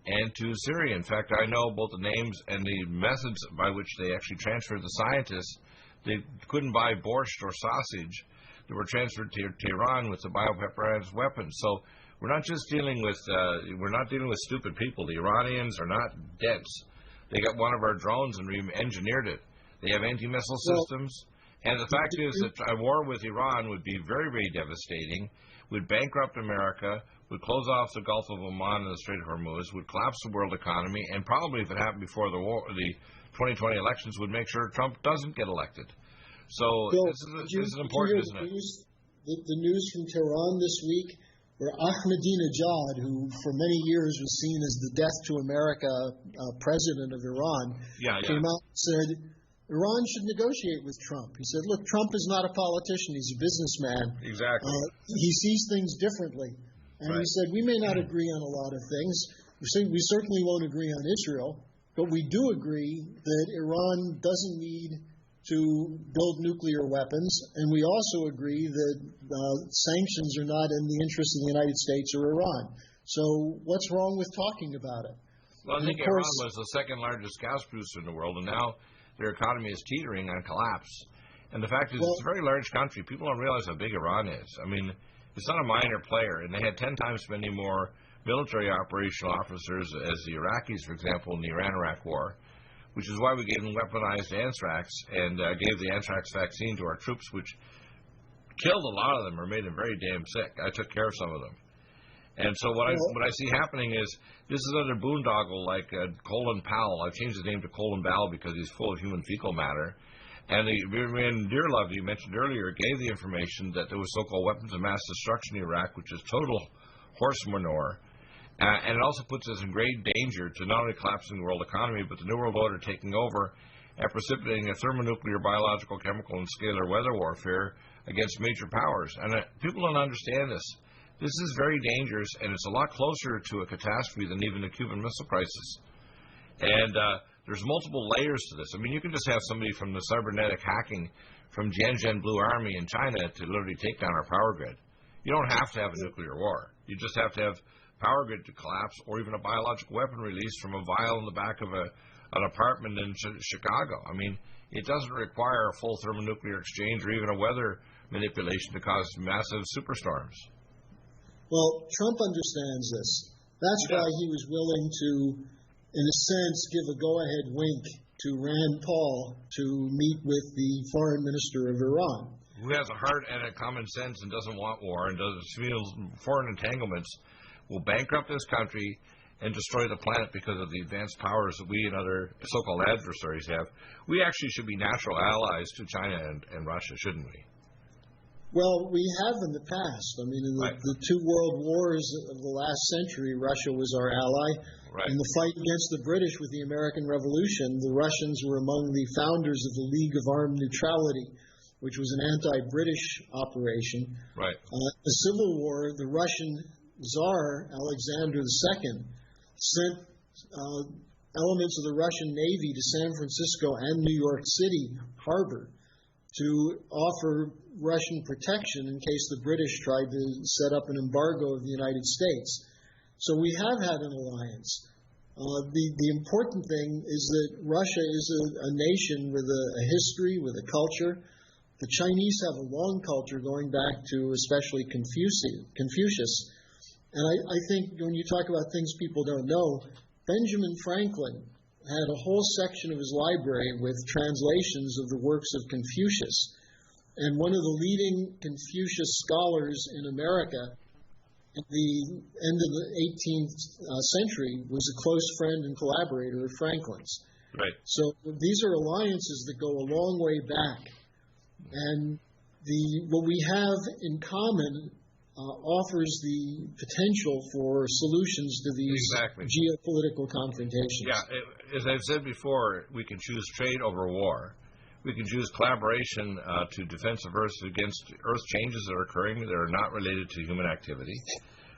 and to Syria. In fact, I know both the names and the methods by which they actually transferred the scientists. They couldn't buy borscht or sausage. They were transferred to Tehran with the biopreparat weapons. So we're not just dealing with stupid people. The Iranians are not dense. They got one of our drones and re-engineered it. They have anti-missile systems. And the fact is that a war with Iran would be very, very devastating, would bankrupt America, would close off the Gulf of Oman and the Strait of Hormuz, would collapse the world economy, and probably, if it happened before the 2020 elections, would make sure Trump doesn't get elected. So Bill, this is important, isn't it? The news from Tehran this week, where Ahmadinejad, who for many years was seen as the death to America president of Iran, came out and said Iran should negotiate with Trump. He said, look, Trump is not a politician. He's a businessman. Exactly. He sees things differently. And he said, we may not agree on a lot of things. We certainly won't agree on Israel, but we do agree that Iran doesn't need to build nuclear weapons, and we also agree that sanctions are not in the interest of the United States or Iran. So what's wrong with talking about it? Well, I think Iran was the second largest gas producer in the world, and now their economy is teetering on collapse. And the fact is, it's a very large country. People don't realize how big Iran is. I mean, it's not a minor player, and they had 10 times as many more military operational officers as the Iraqis, for example, in the Iran-Iraq War, which is why we gave them weaponized anthrax and gave the anthrax vaccine to our troops, which killed a lot of them or made them very damn sick. I took care of some of them. And so what I see happening is this is another boondoggle like Colin Powell. I've changed his name to Colin Powell because he's full of human fecal matter. And Dearlove, you mentioned earlier, gave the information that there was so-called weapons of mass destruction in Iraq, which is total horse manure. And it also puts us in great danger to not only collapsing the world economy, but the New World Order taking over and precipitating a thermonuclear, biological, chemical, and scalar weather warfare against major powers. And people don't understand this. This is very dangerous, and it's a lot closer to a catastrophe than even the Cuban Missile Crisis. And there's multiple layers to this. I mean, you can just have somebody from the cybernetic hacking from Tianjin Blue Army in China to literally take down our power grid. You don't have to have a nuclear war. You just have to have power grid to collapse, or even a biological weapon released from a vial in the back of an apartment in Chicago. I mean, it doesn't require a full thermonuclear exchange or even a weather manipulation to cause massive superstorms. Well, Trump understands this. That's why he was willing to, in a sense, give a go-ahead wink to Rand Paul to meet with the foreign minister of Iran. Who has a heart and a common sense and doesn't want war and doesn't feel foreign entanglements, will bankrupt this country and destroy the planet because of the advanced powers that we and other so-called adversaries have. We actually should be natural allies to China and Russia, shouldn't we? Well, we have in the past. I mean, in the two world wars of the last century, Russia was our ally. Right. In the fight against the British with the American Revolution, the Russians were among the founders of the League of Armed Neutrality, which was an anti-British operation. Right. The Civil War, the Russian Tsar, Alexander II, sent elements of the Russian Navy to San Francisco and New York City harbor to offer Russian protection in case the British tried to set up an embargo of the United States. So we have had an alliance. The important thing is that Russia is a nation with a history, with a culture. The Chinese have a long culture going back to especially Confucius. And I think when you talk about things people don't know, Benjamin Franklin had a whole section of his library with translations of the works of Confucius. And one of the leading Confucius scholars in America at the end of the 18th century was a close friend and collaborator of Franklin's. Right. So these are alliances that go a long way back. And what we have in common offers the potential for solutions to these geopolitical confrontations. Yeah, as I've said before, we can choose trade over war. We can choose collaboration to defensive Earth against Earth changes that are occurring that are not related to human activity.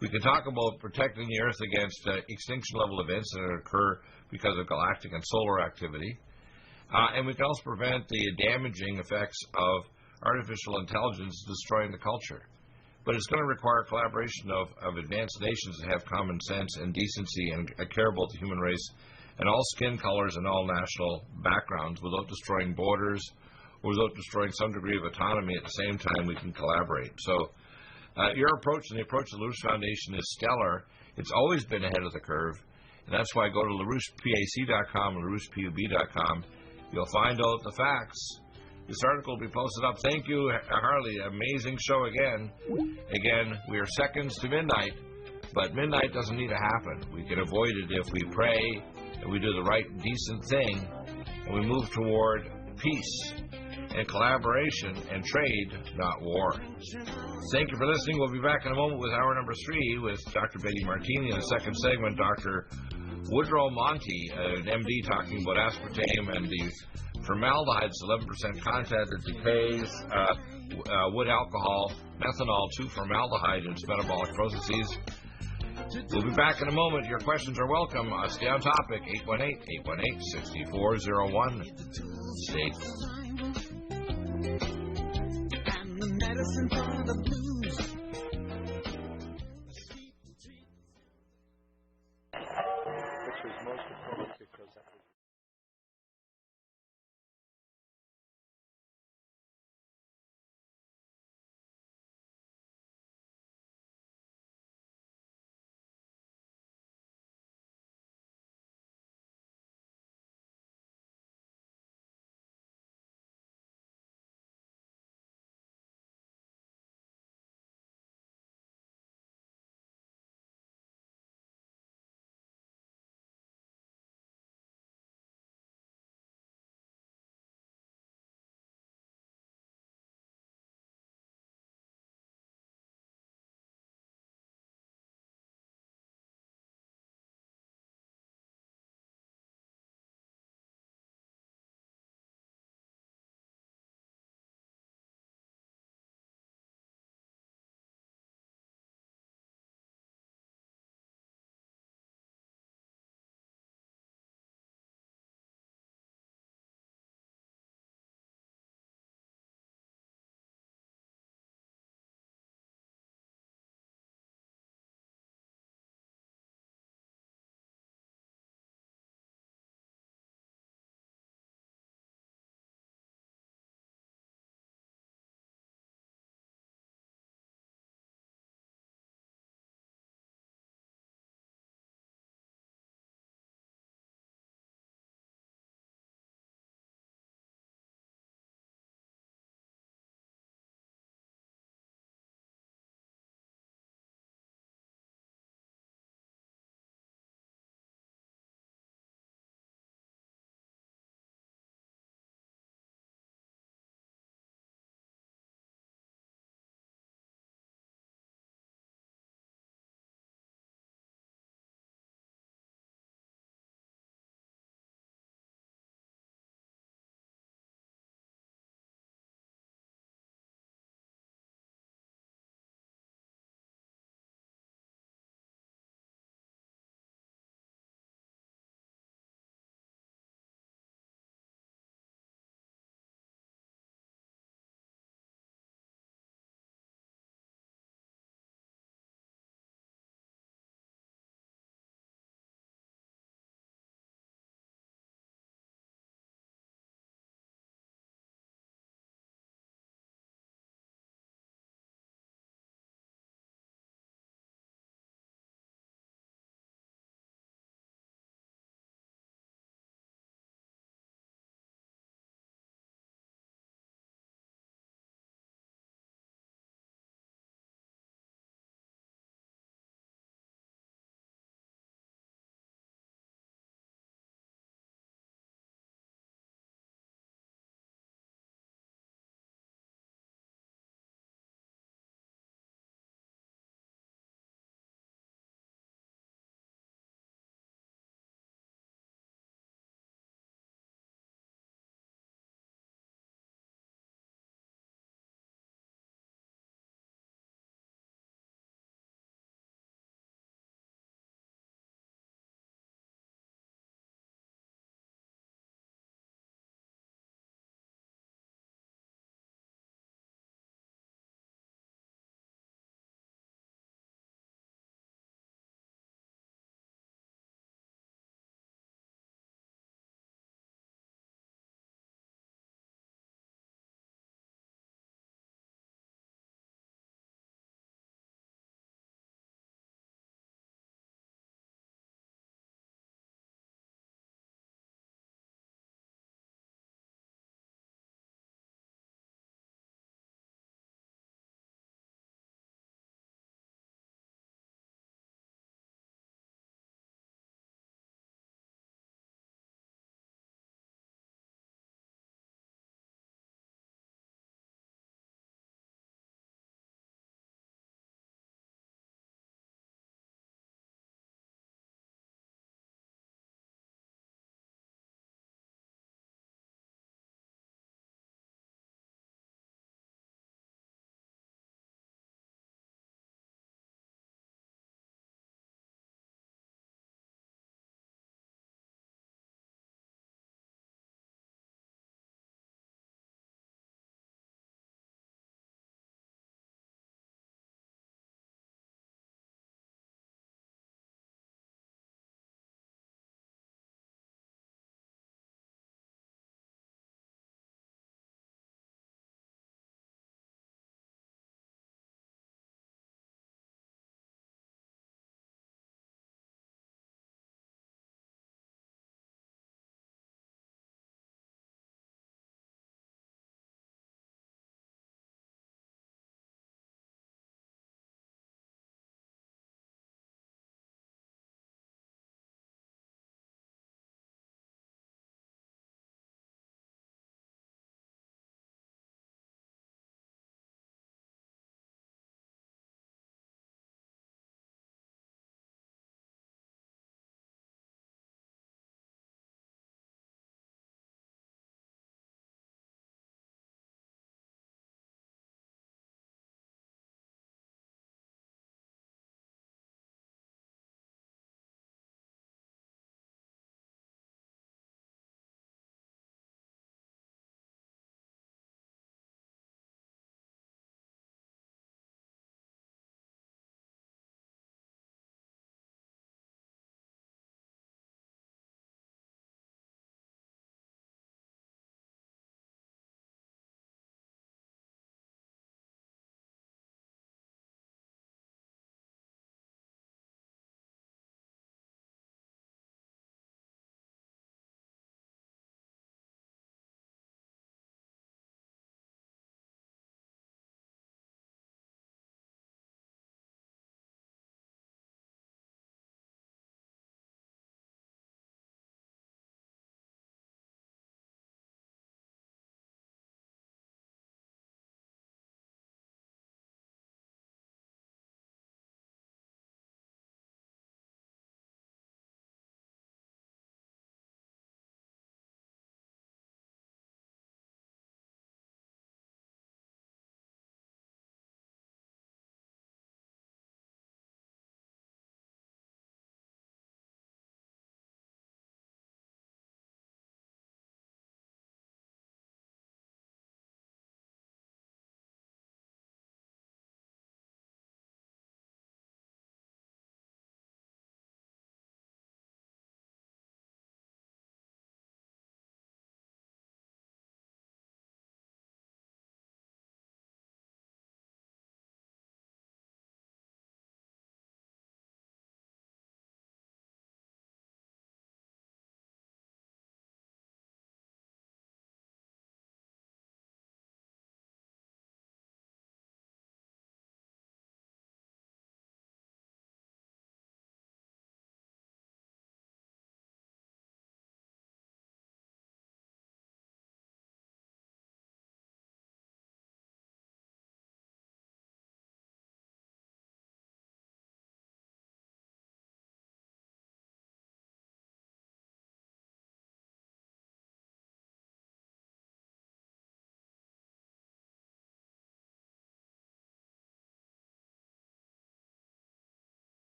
We can talk about protecting the Earth against extinction-level events that occur because of galactic and solar activity. And we can also prevent the damaging effects of artificial intelligence destroying the culture. But it's going to require collaboration of advanced nations that have common sense and decency and care about the human race and all skin colors and all national backgrounds without destroying borders or without destroying some degree of autonomy. At the same time, we can collaborate. So your approach and the approach of the LaRouche Foundation is stellar. It's always been ahead of the curve. And that's why go to LaRouchePAC.com and LaRouchePUB.com. You'll find out the facts. This article will be posted up. Thank you, Harley. Amazing show again. Again, we are seconds to midnight, but midnight doesn't need to happen. We can avoid it if we pray and we do the right, decent thing, and we move toward peace and collaboration and trade, not war. Thank you for listening. We'll be back in a moment with hour number 3 with Dr. Betty Martini. In the second segment, Dr. Woodrow Monty, an MD, talking about aspartame and the formaldehyde, 11% content that decays wood alcohol, methanol to formaldehyde in its metabolic processes. We'll be back in a moment. Your questions are welcome. Stay on topic. 818-818-6401. Stay. And the medicine for the blues.